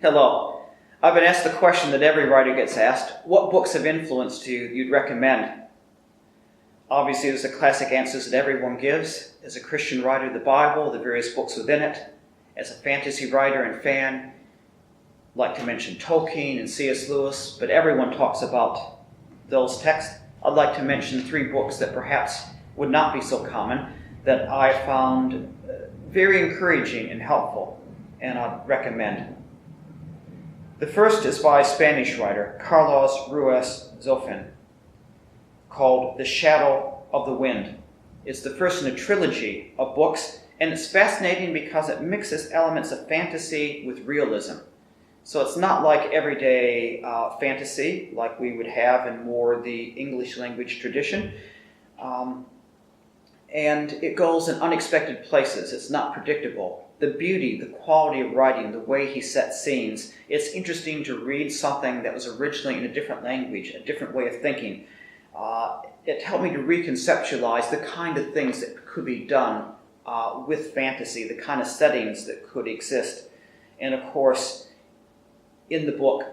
Hello. I've been asked the question that every writer gets asked: what books have influenced you you'd recommend? Obviously, there's the classic answers that everyone gives. As a Christian writer, the Bible, the various books within it. As a fantasy writer and fan, I'd like to mention Tolkien and C.S. Lewis, but everyone talks about those texts. I'd like to mention 3 books that perhaps would not be so common that I found very encouraging and helpful, and I'd recommend. The first is by a Spanish writer, Carlos Ruiz Zofin, called The Shadow of the Wind. It's the first in a trilogy of books, and it's fascinating because it mixes elements of fantasy with realism. So it's not like everyday fantasy like we would have in more the English language tradition. And it goes in unexpected places. It's not predictable. The beauty, the quality of writing, the way he sets scenes, it's interesting to read something that was originally in a different language, a different way of thinking. It helped me to reconceptualize the kind of things that could be done with fantasy, the kind of settings that could exist. And of course, in the book,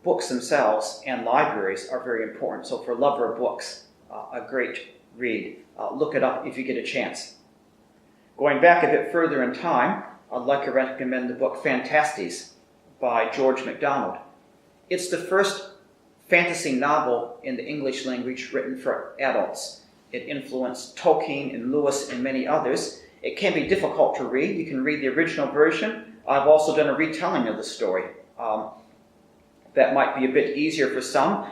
books themselves and libraries are very important. So for a lover of books, a great read. Look it up if you get a chance. Going back a bit further in time, I'd like to recommend the book Fantasias by George MacDonald. It's the first fantasy novel in the English language written for adults. It influenced Tolkien and Lewis and many others. It can be difficult to read. You can read the original version. I've also done a retelling of the story. That might be a bit easier for some.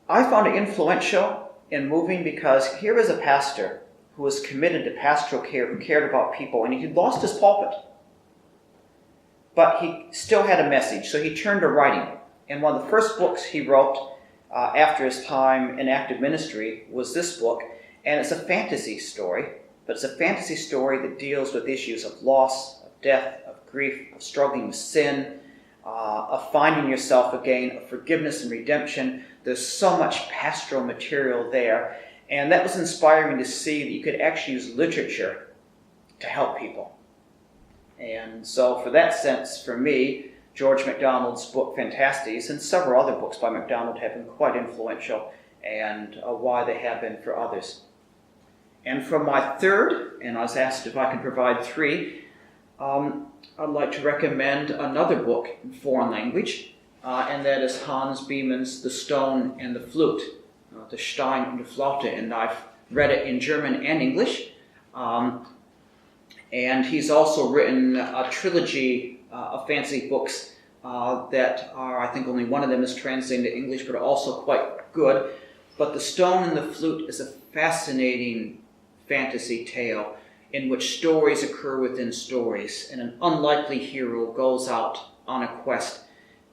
I found it influential and moving because here is a pastor who was committed to pastoral care, who cared about people, and he'd lost his pulpit. But he still had a message, so he turned to writing. And one of the first books he wrote after his time in active ministry was this book, and it's a fantasy story, but it's a fantasy story that deals with issues of loss, of death, of grief, of struggling with sin, of finding yourself again, of forgiveness and redemption. There's so much pastoral material there, and that was inspiring to see that you could actually use literature to help people. And so for that sense, for me, George MacDonald's book Fantasias and several other books by MacDonald have been quite influential, and why they have been for others. And for my third, and I was asked if I could provide 3, I'd like to recommend another book in foreign language, and that is Hans Beeman's The Stone and the Flute, the Stein und die Flute, and I've read it in German and English. And he's also written a trilogy of fantasy books that are, I think only one of them is translated into English, but are also quite good. But The Stone and the Flute is a fascinating fantasy tale in which stories occur within stories, and an unlikely hero goes out on a quest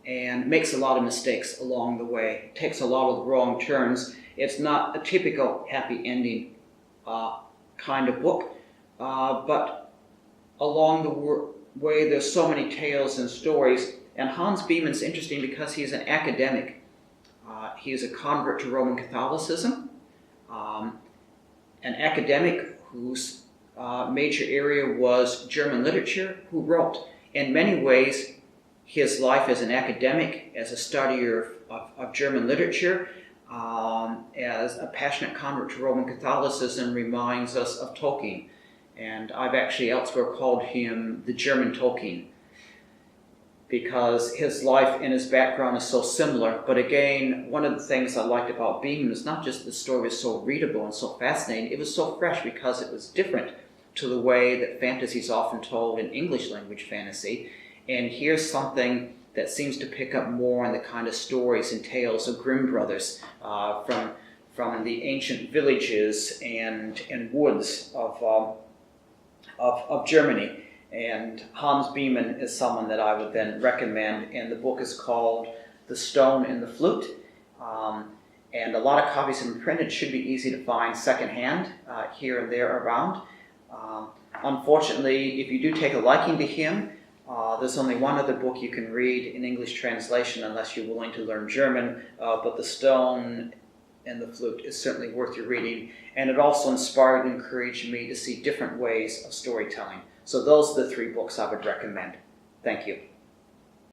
and makes a lot of mistakes along the way, takes a lot of wrong turns. It's not a typical happy ending kind of book, but along the way there's so many tales and stories. And Hans Beeman's interesting because he's an academic. He is a convert to Roman Catholicism, an academic whose major area was German literature, who wrote, in many ways, his life as an academic, as a studier of German literature, as a passionate convert to Roman Catholicism, reminds us of Tolkien. And I've actually elsewhere called him the German Tolkien, because his life and his background is so similar. But again, one of the things I liked about Beeman is not just the story was so readable and so fascinating, it was so fresh because it was different to the way that fantasy is often told in English language fantasy. And here's something that seems to pick up more on the kind of stories and tales of Grimm brothers from the ancient villages and woods of Germany. And Hans Beeman is someone that I would then recommend, and the book is called The Stone and the Flute. And a lot of copies have been printed. Should be easy to find secondhand here and there around. Unfortunately, if you do take a liking to him, there's only one other book you can read in English translation unless you're willing to learn German, but The Stone and the Flute is certainly worth your reading, and it also inspired and encouraged me to see different ways of storytelling. So those are the 3 books I would recommend. Thank you.